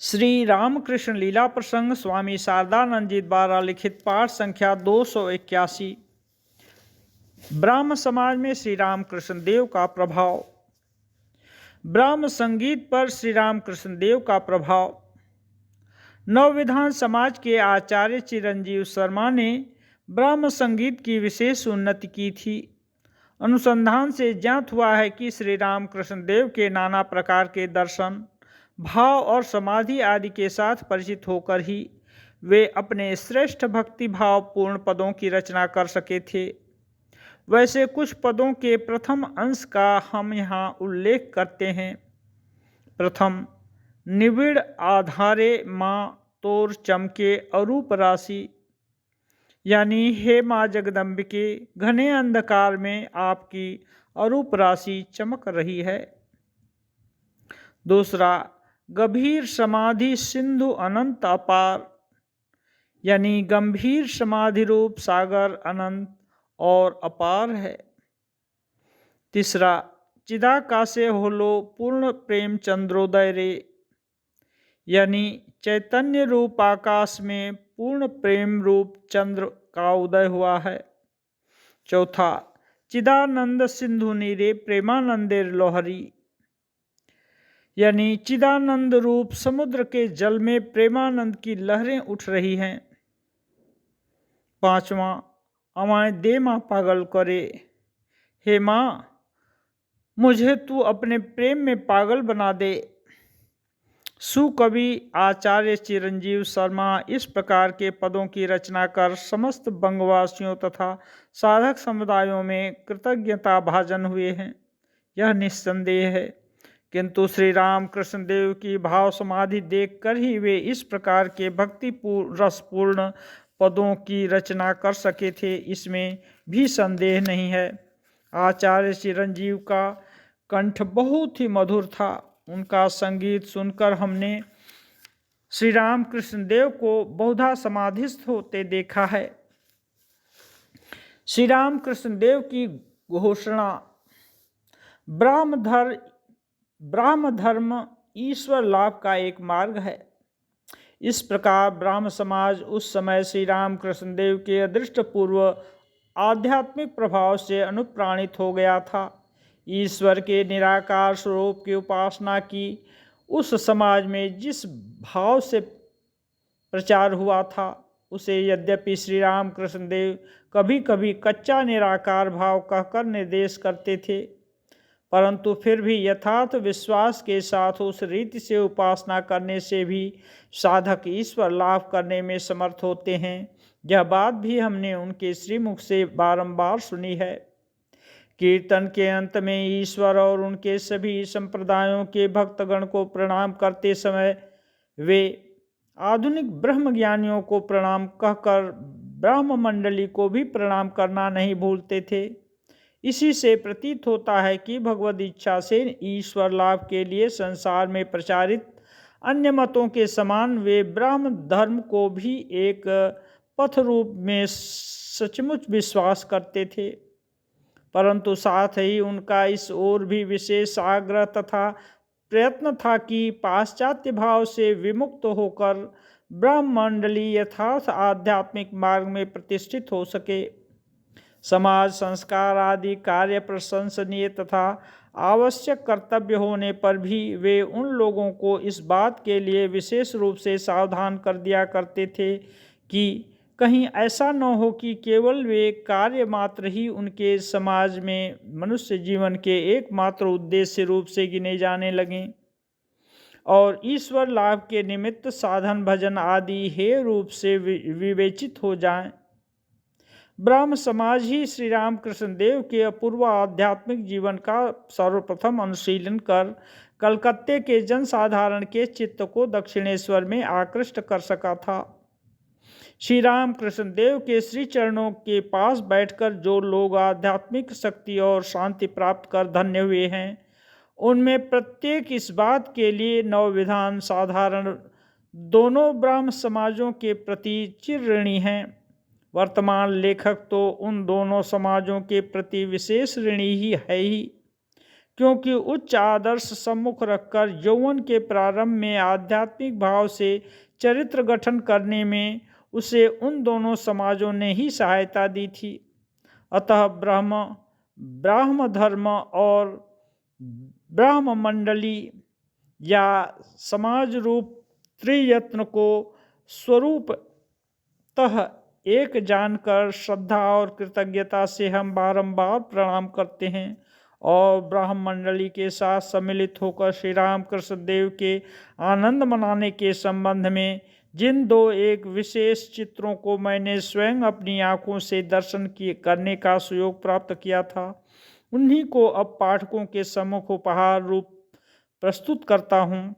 श्री रामकृष्ण लीला प्रसंग स्वामी शारदानंद जी द्वारा लिखित पाठ संख्या 281। ब्रह्म समाज में श्री रामकृष्ण देव का प्रभाव। ब्रह्म संगीत पर श्री रामकृष्ण देव का प्रभाव। नवविधान समाज के आचार्य चिरंजीव शर्मा ने ब्रह्म संगीत की विशेष उन्नति की थी। अनुसंधान से ज्ञात हुआ है कि श्री रामकृष्ण देव के नाना प्रकार के दर्शन, भाव और समाधि आदि के साथ परिचित होकर ही वे अपने श्रेष्ठ भक्ति भाव पूर्ण पदों की रचना कर सके थे। वैसे कुछ पदों के प्रथम अंश का हम यहाँ उल्लेख करते हैं। प्रथम, निबिड़ आधारे माँ तोर चमके अरूप राशि, यानी हे माँ जगदम्बिके, घने अंधकार में आपकी अरूप राशि चमक रही है। दूसरा, गंभीर समाधि सिंधु अनंत अपार, यानी गंभीर समाधि रूप सागर अनंत और अपार है। तीसरा, चिदाकाशे होलो पूर्ण प्रेम चंद्रोदय रे, यानी चैतन्य रूप आकाश में पूर्ण प्रेम रूप चंद्र का उदय हुआ है। चौथा, चिदानंद सिंधु नीरे प्रेमानंदेर लोहरी, यानी चिदानंद रूप समुद्र के जल में प्रेमानंद की लहरें उठ रही हैं। पांचवा, अमाय दे माँ पागल करे, हे माँ मुझे तू अपने प्रेम में पागल बना दे। सुकवि आचार्य चिरंजीव शर्मा इस प्रकार के पदों की रचना कर समस्त बंगवासियों तथा साधक समुदायों में कृतज्ञता भाजन हुए हैं, यह निस्संदेह है। किंतु श्री रामकृष्ण देव की भाव समाधि देखकर ही वे इस प्रकार के भक्ति रसपूर्ण पदों की रचना कर सके थे, इसमें भी संदेह नहीं है। आचार्य चिरंजीव का कंठ बहुत ही मधुर था। उनका संगीत सुनकर हमने श्री रामकृष्ण देव को बहुधा समाधिस्थ होते देखा है। श्री रामकृष्ण देव की घोषणा, ब्राह्म धर्म ईश्वर लाभ का एक मार्ग है। इस प्रकार ब्राह्म समाज उस समय श्री रामकृष्ण देव के अदृष्टपूर्व आध्यात्मिक प्रभाव से अनुप्राणित हो गया था। ईश्वर के निराकार स्वरूप की उपासना की उस समाज में जिस भाव से प्रचार हुआ था, उसे यद्यपि श्री रामकृष्ण देव कभी कभी कच्चा निराकार भाव कहकर निर्देश करते थे, परंतु फिर भी यथार्थ विश्वास के साथ उस रीति से उपासना करने से भी साधक ईश्वर लाभ करने में समर्थ होते हैं। यह बात भी हमने उनके श्रीमुख से बारंबार सुनी है। कीर्तन के अंत में ईश्वर और उनके सभी संप्रदायों के भक्तगण को प्रणाम करते समय वे आधुनिक ब्रह्म ज्ञानियों को प्रणाम कहकर ब्रह्म मंडली को भी प्रणाम करना नहीं भूलते थे। इसी से प्रतीत होता है कि भगवद इच्छा से ईश्वर लाभ के लिए संसार में प्रचारित अन्य मतों के समान वे ब्रह्म धर्म को भी एक पथ रूप में सचमुच विश्वास करते थे, परंतु साथ ही उनका इस ओर भी विशेष आग्रह तथा प्रयत्न था कि पाश्चात्य भाव से विमुक्त होकर ब्रह्म मंडली यथार्थ आध्यात्मिक मार्ग में प्रतिष्ठित हो सके। समाज संस्कार आदि कार्य प्रशंसनीय तथा आवश्यक कर्तव्य होने पर भी वे उन लोगों को इस बात के लिए विशेष रूप से सावधान कर दिया करते थे कि कहीं ऐसा न हो कि केवल वे कार्य मात्र ही उनके समाज में मनुष्य जीवन के एकमात्र उद्देश्य रूप से गिने जाने लगें और ईश्वर लाभ के निमित्त साधन भजन आदि हेय रूप से विवेचित हो जाएं। ब्रह्म समाज ही श्री रामकृष्ण देव के अपूर्व आध्यात्मिक जीवन का सर्वप्रथम अनुशीलन कर कलकत्ते के जनसाधारण के चित्त को दक्षिणेश्वर में आकृष्ट कर सका था। श्री रामकृष्ण देव के श्री चरणों के पास बैठकर जो लोग आध्यात्मिक शक्ति और शांति प्राप्त कर धन्य हुए हैं, उनमें प्रत्येक इस बात के लिए नवविधान साधारण दोनों ब्रह्म समाजों के प्रति चिर ऋणी हैं। वर्तमान लेखक तो उन दोनों समाजों के प्रति विशेष ऋणी ही है ही, क्योंकि उच्च आदर्श सम्मुख रखकर यौवन के प्रारंभ में आध्यात्मिक भाव से चरित्र गठन करने में उसे उन दोनों समाजों ने ही सहायता दी थी। अतः ब्राह्म धर्म और ब्राह्म मंडली या समाज रूप त्रियत्न को स्वरूपतः एक जानकर श्रद्धा और कृतज्ञता से हम बारंबार प्रणाम करते हैं और ब्राह्म मंडली के साथ सम्मिलित होकर श्री राम कृष्ण देव के आनंद मनाने के संबंध में जिन दो एक विशेष चित्रों को मैंने स्वयं अपनी आंखों से दर्शन करने का सुयोग प्राप्त किया था, उन्हीं को अब पाठकों के सम्मुख उपहार रूप प्रस्तुत करता हूँ।